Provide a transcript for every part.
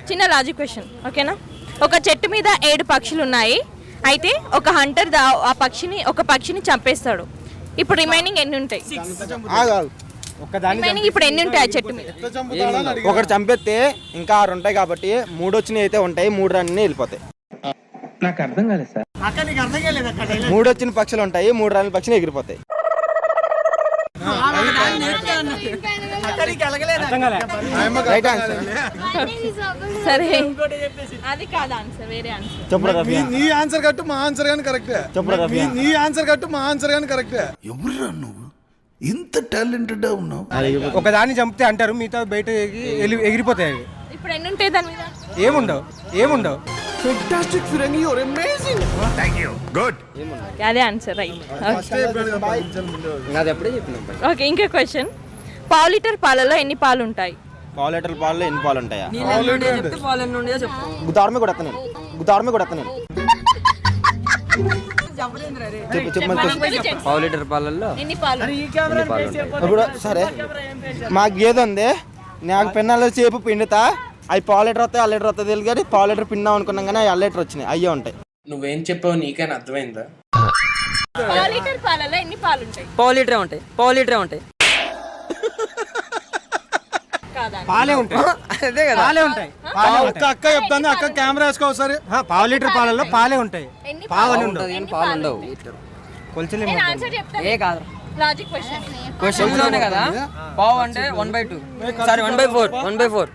చిన్న logic question ఓకేనా. ఒక చెట్టు మీద 7 పక్షులు ఉన్నాయి. అయితే ఒక హంటర్ ఒక పక్షిని చంపేస్తాడు. ఇప్పుడు రిమైనింగ్ ఎన్ని ఉంటాయి? ఇప్పుడు ఎన్ని ఉంటాయి ఆ చెట్టు మీద? ఒకటి చంపేస్తే ఇంకా 6 ఉంటాయి కాబట్టి 3 వచ్చినాయి అయితే ఉంటాయి, 3 రన్ని వెళ్ళిపోతాయి. నాకు అర్థం కాలేదు సార్. 3 వచ్చిన పక్షులు ఉంటాయి, 3 రాని పక్షులు ఎగిరిపోతాయి. Right answer. సరే అది కాదు ఆన్సర్, వేరే ఆన్సర్. చెప్పు. నీ ఆన్సర్ కట్టు మా ఆన్సర్ గాని కరెక్టే. చెప్పు. నీ ఆన్సర్ కట్టు మా ఆన్సర్ గాని కరెక్టే. ఎవరురా నువ్వు ఇంత టాలెంటెడ్ ఉన్నావు? ఒకదాన్ని చంపితే అంటారు, మిగతా బయట ఎగిరిపోతాయి. ఇప్పుడు ఎన్ని ఉంటాయి దాని మీద? ఏముండవు. Fantastic Firangi, you're amazing. Thank you. Good. అదే ఆన్సర్ రైట్. నాది ఎప్పుడే చెప్పినా. ఓకే ఇంకో క్వశ్చన్. పావు లీటర్ పాలలో ఎన్ని పాలు ఉంటాయి? పావు లీటర్ పాలలో ఎన్ని పాలు ఉంటాయా? గుతారమే కూడా వస్తాను చెప్పు. పావు లీటర్ పాలల్లో ఎన్ని పాలు? ఇప్పుడు సరే మా గేదె ఉంది, నాకు పెన్నాలో చేపు పిండుతా, అవి పావు లీటర్ వస్తాయి 1 లీటర్ వస్తుంది తెలియదు కానీ పావు లీటర్ పిండాం అనుకున్నాం కానీ 1 లీటర్ వచ్చినాయి, అయ్యే ఉంటాయి. నువ్వేం చెప్పావు నీకైనా అర్థమైందా? పావు లీటర్ పాలలో ఎన్ని పాలు ఉంటాయి? పావు లీటరే ఉంటాయి. పాలే ఉంటాయి. అదే కదా, పాలే ఉంటాయి. అక్క చెప్తాను, అక్క కెమెరా వేసుకో ఒకసారి. పావు లీటర్ పాలల్లో పాలే ఉంటాయి. పావు అని ఉండవు. పాలు ఉండవు. కొలిచలేము. నేను ఆన్సర్ చెప్తాను. ఏ కాదు, లాజిక్ క్వశ్చన్. క్వశ్చన్స్ లోనే కదా. పావు అంటే 1/2, సారీ 1/4.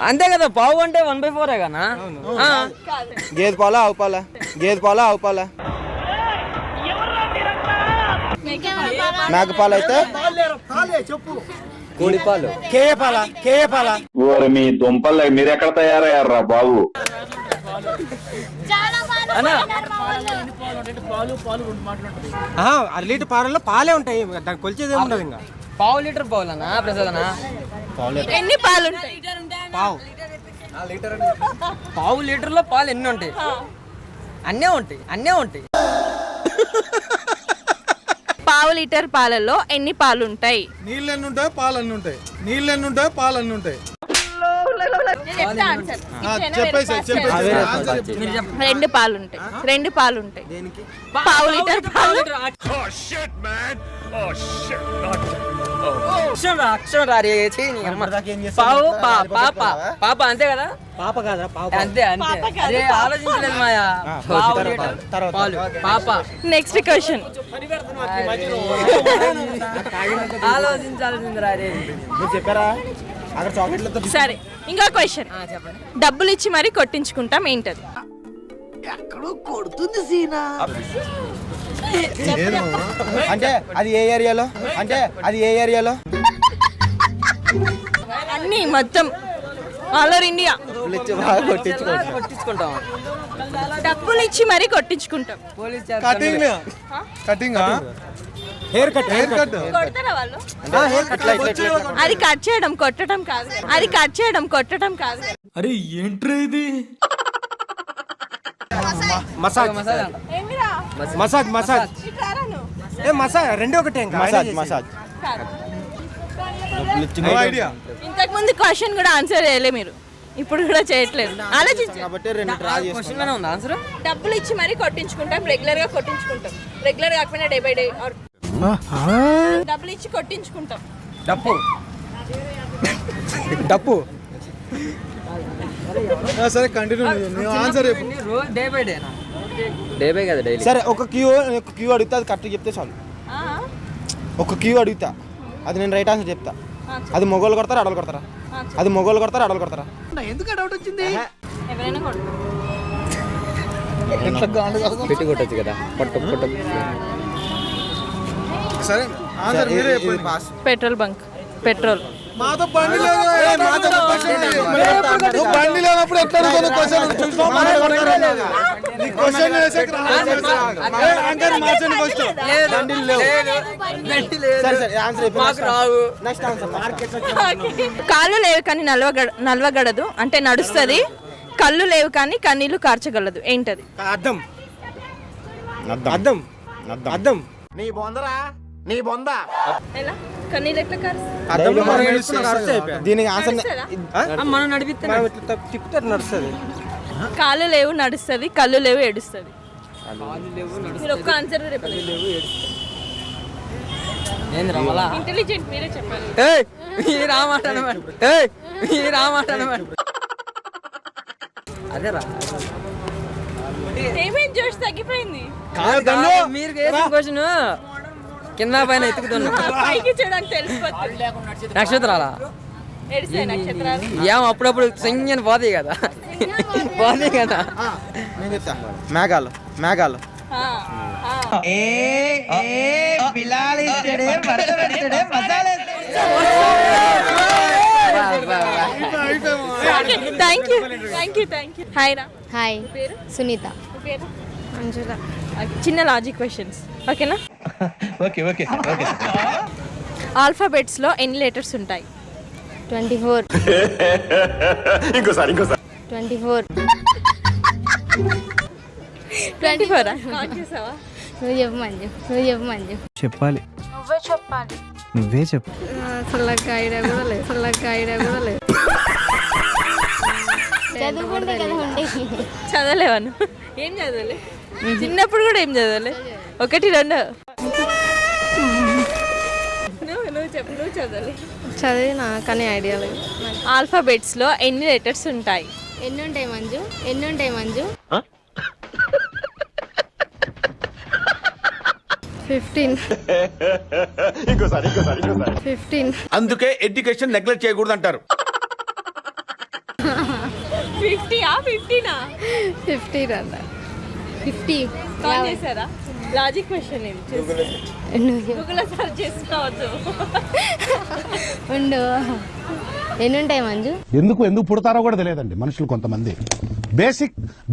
అంతే కదా, పావు అంటే 1/4 కదా. గేదె పాలా ఆవు పాలా? మేక పాలు అయితే కోడి పాలు. కేయ పాల. ఓరి మీ దుంపలు మీరు ఎక్కడ తయారయ్యారా బాబు? లీటర్ పాలలో పాలే ఉంటాయి, దాన్ని కొలిచేది ఏముండదు. ఇంకా పావు లీటర్ పావులనా ప్రసాద్ అన్న? ఎన్ని పాలు ఉంటాయి? పావు లీటర్ లో పాలు ఎన్ని ఉంటాయి? అన్నీ ఉంటాయి. పావు లీటర్ పాలలో ఎన్ని పాలు ఉంటాయి? నీళ్ళు ఎన్ని ఉంటాయి, పాలు అన్ని ఉంటాయి. చెప్పేసి 2 పాలు ఉంటాయి. పావు లీటర్ పాలు. పాప అంతే కదా. పాప కాదా? అంతే అదే ఆలోచించలేదు మాయా. పాప. Next question. ఆలోచించాల్సింది. చెప్పారా అక్కడ చాక్లెట్లతో? సరే ఇంకో క్వశ్చన్. డబ్బులు ఇచ్చి మరీ కొట్టించుకుంటాం, ఏంటది? అంటే అది ఏ ఏరియాలో? అన్ని మొత్తం ఆల్ ఓవర్ ఇండియా. కొట్టించుకుంటాం. డబ్బులు ఇచ్చి మరీ కొట్టించుకుంటాం. Cutting hair cut. కొడతారా వాళ్ళు? అది కట్ చేయడం, కొట్టడం కాదు. అరే ఏంట్రా ఇది? మసాజ్. రెండు ఒకటే. మసాజ్. ఇంతకు ముందు క్వశ్చన్ కూడా ఆన్సర్ చేయలే మీరు, ఇప్పుడు కూడా చేయట్లేదు. ఆలోచించండి. కాబట్టి 2 డ్రా చేసుకుంటాం. ఉందా ఆన్సర్? డబ్బులు ఇచ్చి మరీ కొట్టించుకుంటాం, రెగ్యులర్ కాకపోయినా డే బై డే. డబ్బులు ఇచ్చి కొట్టించుకుంటాం. డప్పు. సరే కంటిన్యూ. ఆన్సర్ డే బై కదా, డైలీ. సరే ఒక క్యూ అడుగుతా, అది కరెక్ట్ చెప్తే చాలు. ఒక క్యూ అడుగుతా, అది నేను రైట్ ఆన్సర్ చెప్తా. అది మొగోళ్ళు కొడతారా ఆడలు కొడతారా? ఎందుకు డౌట్ వచ్చింది? ఎవరైనా కొడతారు. పెట్టి కొట్టచ్చు కదా. సరే ఆన్సర్ మీరే చెప్పండి. Petrol bunk. పెట్రోల్. మాతో బండి లేదు. బండి లేనప్పుడు ఎట్లా క్వశ్చన్ కాళ్ళు లేవు కానీ నలవగడదు అంటే నడుస్తుంది, కళ్ళు లేవు కానీ కన్నీళ్లు కార్చగలదు, ఏంటది? అద్దం. నీ బొందరా ఎలా కన్నీళ్ళు ఎట్లా కరుస్తాయి? అద్దంలో మనం ఏడుస్తున్నా కరిస్తే అయిపోయా. దీనికి ఆన్సర్ మనం నడిపిస్తే మనం ఇట్లా తిప్పితే నడుస్తుంది. కాళ్ళు లేవు నడుస్తుంది, కళ్ళు లేవు ఏడుస్తుంది. మీరు ఒక్క ఆన్సర్ ఏంద్రా మళ్ళా ఇంటెలిజెంట్ మీరే చెప్పాలి. ఈ రామాట అనమాట ఈ రామాట అనమాట అదేరా ఏమేం జోష్ తగ్గిపోయింది. మీరు వేసిన క్వశ్చన్ కింద పైన ఎత్తుకుతున్నా పైకి చూడడానికి తెలిసిపోతుంది. నక్షత్రాలా ఏడుస్తాయి నక్షత్రాలు. ఏం అప్పుడప్పుడు సంజ్ఞని పోతాయి కదా పోతాయి కదా. నేను చెప్తా మేఘాలు మేఘాలు ఆ, ఆ. Okay, thank you. హాయ్ రా. హాయ్ పేరు సునీత. మీ పేరు? అంజుల. చిన్న లాజిక్ క్వశ్చన్స్ ఓకేనా? ఆల్ఫాబెట్స్ లో ఎన్ని లెటర్స్ ఉంటాయి? 24. ఇంకోసారి 24. 24 కౌంట్ చేసావా? నువ్వు చెప్పు మంజు. చెప్పాలి, నువ్వే చెప్పు. అసలు ఐడియా కూడా లేదు. చదువుకుంటే కదా ఉండేది. చదవలేవాను. ఏం చదవలే? చిన్నప్పుడు కూడా ఏం చదవలే. 1 2 నువ్వు చెప్పు. నువ్వు చదవలే? చదివినా కానీ ఐడియా లేదు. ఆల్ఫాబెట్స్ లో ఎన్ని లెటర్స్ ఉంటాయి? ఎన్ని ఉంటాయి మంజు? 15. ఇంకోసారి 15. అందుకే ఎడ్యుకేషన్ నెగ్లెక్ట్ చేయకూడదు అంటారు. 50 అన్న 50. కౌంట్ చేశారా? లాజిక్ క్వశ్చన్ ఇది. గూగుల్ సర్చ్ చేసుకోవచ్చు. ఉండు. ఎన్ని ఉంటాయి మంజు? ఎందుకు పుడతారో కూడా తెలియదండి మనుషులు. కొంతమంది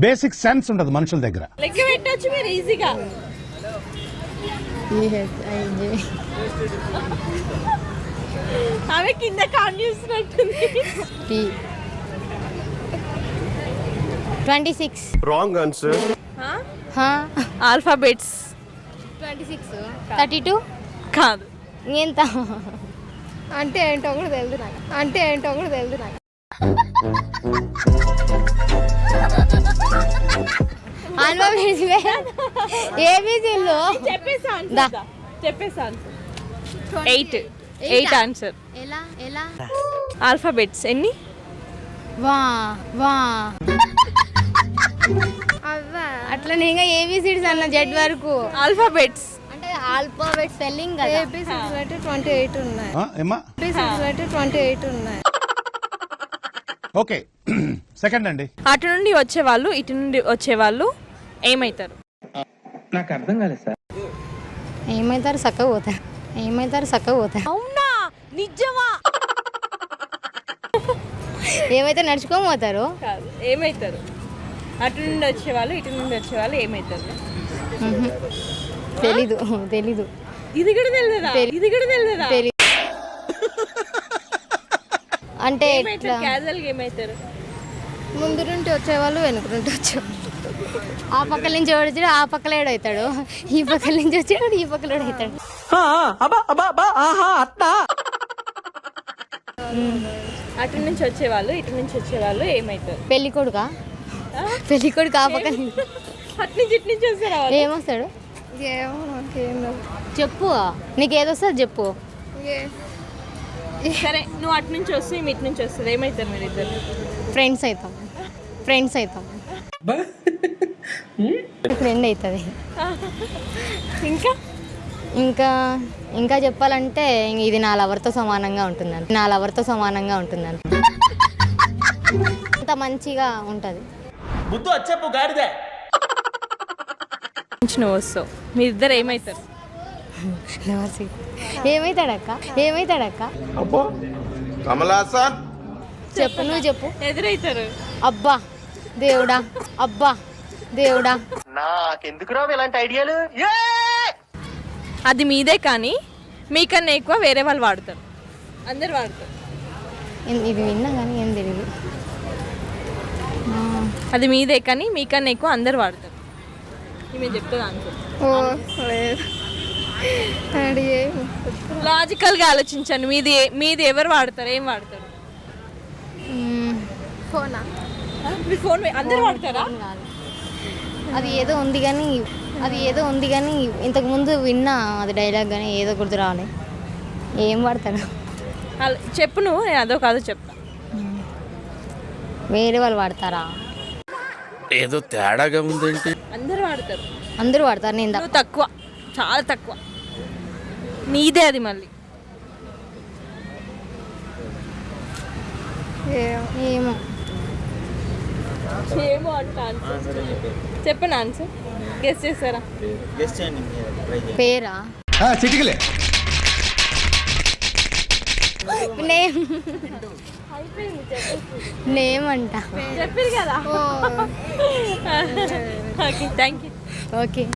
బేసిక్ సెన్స్ ఉండదు మనుషుల దగ్గర. లెక్క పెట్టచ్చు మీరు ఈజీగా. ఆమె కింద కౌంట్ చేస్తున్నట్టుంది. 26. Wrong answer. ఆల్ఫాబెట్స్ 26. 32 కాదు. ఎంత అంటే ఏంటో కూడా తెలియదు నాకు. ఏబీసీలో చెప్పేసాను 8 ఆన్సర్. ఎలా ఆల్ఫాబెట్స్ ఎన్ని? వా అట్లా నేను ఏబిసిడీస్ అన్న జెడ్ వరకు. ఆల్ఫాబెట్స్ అంటే ఆల్ఫాబెట్ స్పెల్లింగ్ కదా. ఏబిసిడీస్ అయితే 28 ఉన్నాయి. ఏబిసిడీస్ అయితే 28 ఉన్నాయి. ఓకే సెకండ్ అండి. అటు నుండి వచ్చేవాళ్ళు ఇటు నుండి వచ్చేవాళ్ళు ఏమైతారు? నాకు అర్థం కాలేదు సార్. ఏమైతారు చక్కగా పోతా. అవునా? నిజమా? ఏమైతే నడుచుకొని పోతారు. కాదు, ఏమైతారు? అటు నుండి వచ్చేవాళ్ళు ఇటు నుండి వచ్చేవాళ్ళు ఏమైతారు? తెలీదు. ఇది కూడా తెలియదా? తెలీదు. అంటే క్యాజువల్ గా ఏమైతారు? ముందు నుండి వచ్చేవాళ్ళు వెనుక నుండి వచ్చేవాళ్ళు. ఆ పక్కల నుంచి వచ్చాడు ఆ పక్కల ఏడవుతాడు, ఈ పక్కల నుంచి వచ్చాడు ఈ పక్కల ఏడవుతాడు. అటు నుంచి వచ్చేవాళ్ళు ఇటు నుంచి వచ్చేవాళ్ళు ఏమైతారు? పెళ్లి కొడుకు ఆ పక్కన అటు నుంచి ఇటు నుంచి వస్తారా? ఏమొస్తాడు చెప్పు, నీకు ఏదొస్తుంది చెప్పు. సరే, నువ్వు అటు నుంచి వస్తే ఇటు నుంచి వస్తుంది ఏమైతారు మీరు ఇద్దరు? ఫ్రెండ్స్ అవుతాం. ఫ్రెండ్ అవుతుంది. ఇంకా చెప్పాలంటే ఇది నా లవర్తో సమానంగా ఉంటుందని. అంత మంచిగా ఉంటుంది. నువ్వు వస్తావు, మీ ఇద్దరు ఏమైతారు? ఏమైతాడక్క కమలాసన్ చెప్పు, నువ్వు చెప్పు. ఎదురైతారు. అబ్బా దేవుడా నాకెందుకురా ఇలాంటి ఐడియాలు. అది మీదే కానీ మీకన్నా ఎక్కువ వేరే వాళ్ళు వాడతారు, అందరు వాడతారు. ఇది విన్నా కానీ ఏం తెలియదు. అది మీదే కానీ మీకన్నా ఎక్కువ అందరు వాడతారు. మేము చెప్తుంది ఆన్సర్. లాజికల్గా ఆలోచించండి. మీది ఎవరు వాడతారు, ఏం వాడతారు? ఫోనా? మీ ఫోన్ అందరు వాడతారా? అది ఏదో ఉంది కానీ ఇంతకు ముందు విన్నా అది డైలాగ్ కానీ ఏదో గుర్తు రావాలి. ఏం వాడతాడు? చెప్పు నువ్వు, నేను అదో కాదో చెప్తా. వేరే వాళ్ళు వాడతారా? ఏదో తేడాగా ఉందేంటి? అందరు వాడతారు. నేను నువ్వు తక్కువ, చాలా తక్కువ. నీదే అది మళ్ళీ. ఏమో ఏమో అంట. చెప్పండి ఆన్సర్. గెస్ చేస్తారా? పేరా? చిటికలే. నేమ్ అంట. చెప్పారు కదా. Okay, thank you. ఓకే.